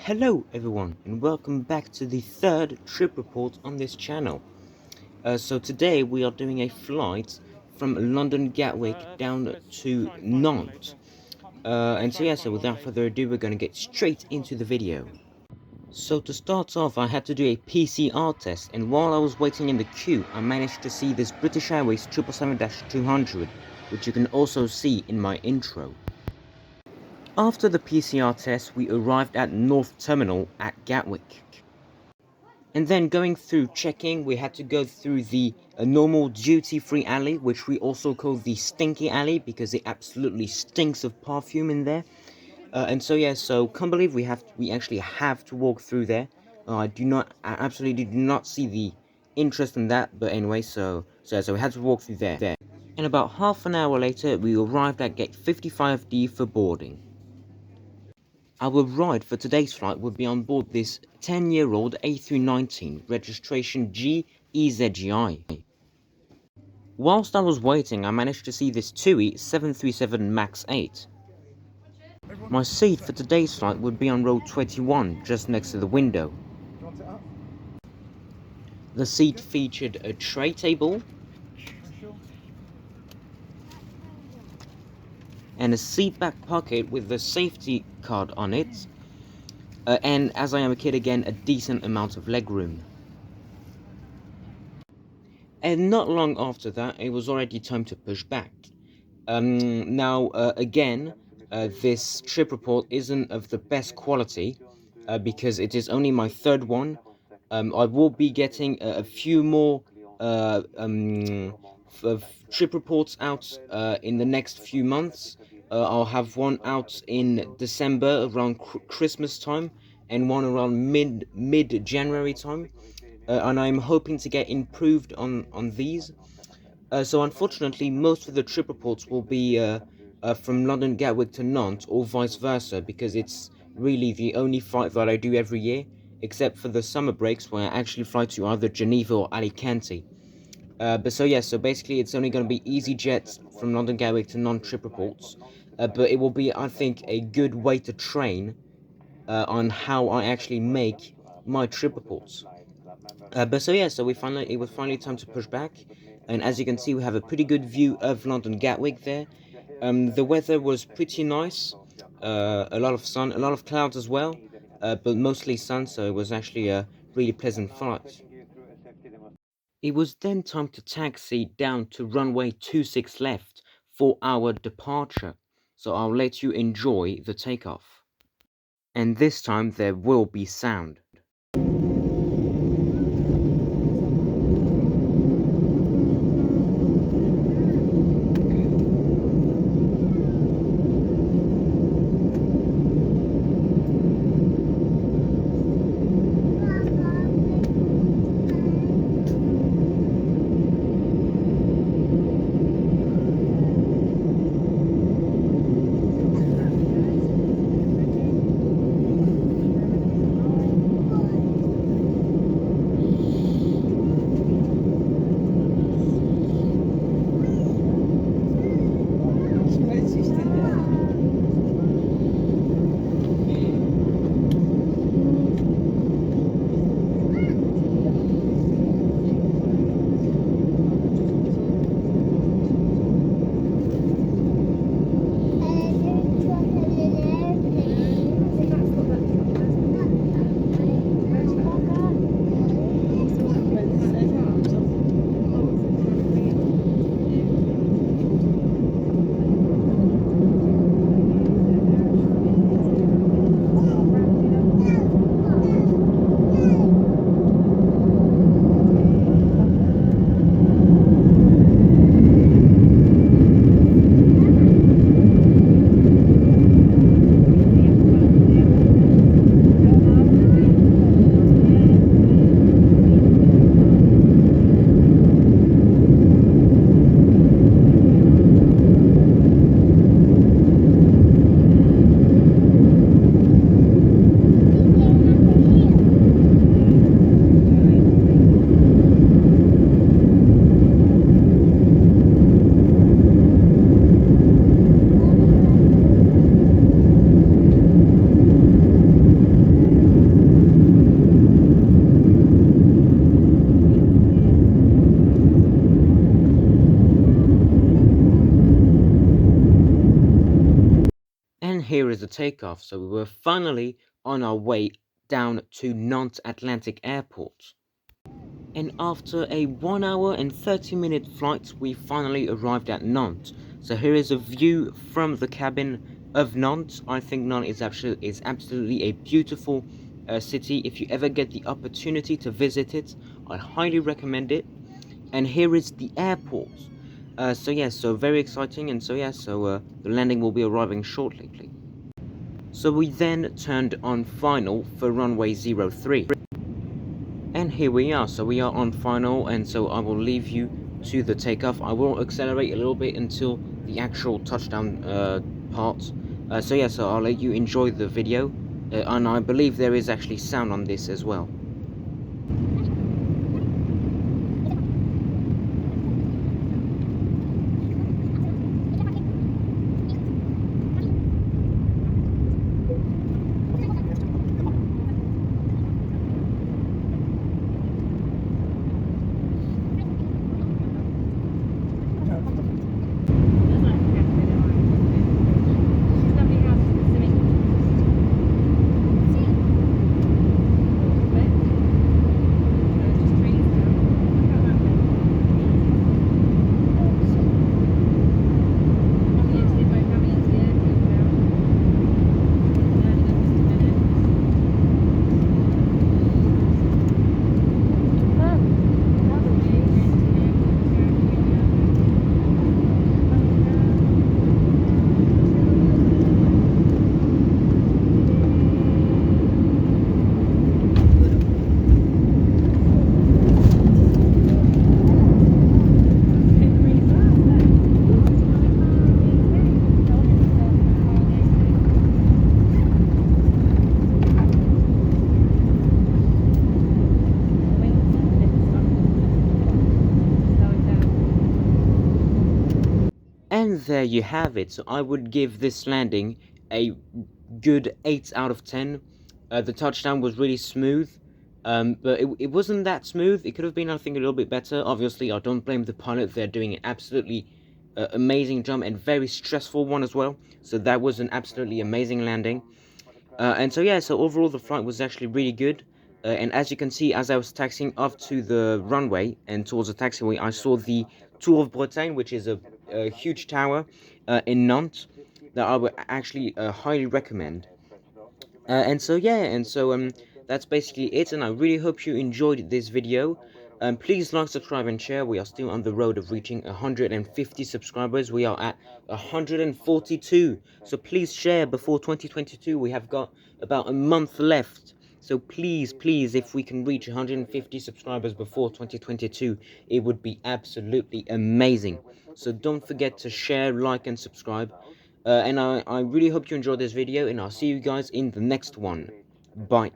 Hello everyone and welcome back to the third trip report on this channel. So today we are doing a flight from London Gatwick down to Nantes. So without further ado, we're going to get straight into the video. So to start off, I had to do a PCR test, and while I was waiting in the queue, I managed to see this British Airways 777-200, which you can also see in my intro. After the PCR test, we arrived at North Terminal at Gatwick. And then going through checking, we had to go through the normal duty-free alley, which we also call the stinky alley because it absolutely stinks of perfume in there. So can't believe we actually have to walk through there. I absolutely do not see the interest in that, but anyway, so we had to walk through there. And about half an hour later, we arrived at gate 55D for boarding. Our ride for today's flight would be on board this 10-year-old A319, registration G-EZGI. Whilst I was waiting, I managed to see this TUI 737 MAX 8. My seat for today's flight would be on row 21, just next to the window. The seat featured a tray table and a seat back pocket with the safety card on it, and as I am a kid again, a decent amount of legroom. And not long after that, it was already time to push back. This trip report isn't of the best quality because it is only my third one. I will be getting a few more trip reports out in the next few months. I'll have one out in December around Christmas time, and one around mid January time. And I'm hoping to get improved on these. So unfortunately, most of the trip reports will be from London Gatwick to Nantes, or vice versa, because it's really the only flight that I do every year, except for the summer breaks where I actually fly to either Geneva or Alicante. So basically it's only going to be Easyjet from London Gatwick to Nantes trip reports, but it will be, I think, a good way to train on how I actually make my trip reports. It was finally time to push back, and as you can see, we have a pretty good view of London Gatwick there. The weather was pretty nice, a lot of sun, a lot of clouds as well, but mostly sun, so it was actually a really pleasant flight. It was then time to taxi down to runway 26 left for our departure, so I'll let you enjoy the takeoff. And this time there will be sound. the takeoff. So we were finally on our way down to Nantes Atlantic Airport. And after a 1 hour and 30-minute flight, we finally arrived at Nantes. So here is a view from the cabin of Nantes. I think Nantes is absolutely a beautiful city. If you ever get the opportunity to visit it, I highly recommend it. And here is the airport. So very exciting. And the landing will be arriving shortly. So we then turned on final for runway 03. And here we are, so we are on final, and so I will leave you to the takeoff. I will accelerate a little bit until the actual touchdown part. So I'll let you enjoy the video, and I believe there is actually sound on this as well. And there you have it. So I would give this landing a good 8 out of 10. The touchdown was really smooth, but it wasn't that smooth. It could have been, I think, a little bit better. Obviously, I don't blame the pilot. They're doing an absolutely amazing jump and very stressful one as well. So that was an absolutely amazing landing. So overall the flight was actually really good. And as you can see, as I was taxiing up to the runway and towards the taxiway, I saw the Tour of Bretagne, which is a huge tower in Nantes that I would actually highly recommend. That's basically it, and I really hope you enjoyed this video. Please like, subscribe, and share. We are still on the road of reaching 150 subscribers. We are at 142, so please share before 2022. We have got about a month left, so please, if we can reach 150 subscribers before 2022, it would be absolutely amazing. So don't forget to share, like, and subscribe. And I really hope you enjoyed this video, and I'll see you guys in the next one. Bye.